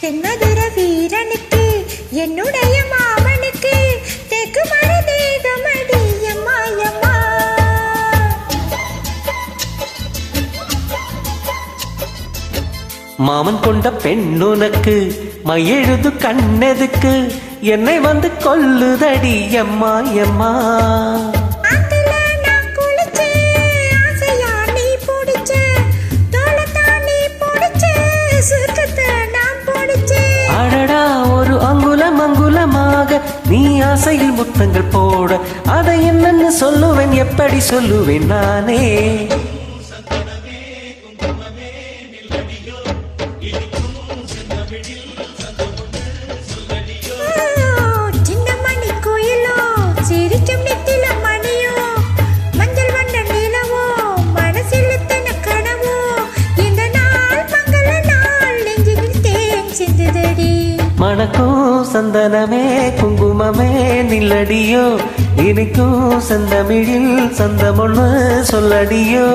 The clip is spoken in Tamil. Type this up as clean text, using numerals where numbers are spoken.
தென்மதுர வீரனுக்கு என்னுடைய மாமனுக்கு தெற்கு மர தேகமடி எம்மா எம்மா. மாமன் கொண்ட பெண்ணுனக்கு மையெழுது கண்ணெதுக்கு என்னை வந்து கொல்லுதடி எம்மா எம்மா. அடடா ஒரு அங்குலம் அங்குலமாக நீ ஆசையில் முத்தங்கள் போட அதை என்னன்னு சொல்லுவேன் எப்படி சொல்லுவேன் நானே. மணக்கும் சந்தனமே குங்குமமே நில்லடியோ இனிக்கும் செந்தமிழில் சந்தமொன்னு சொல்லடியோ.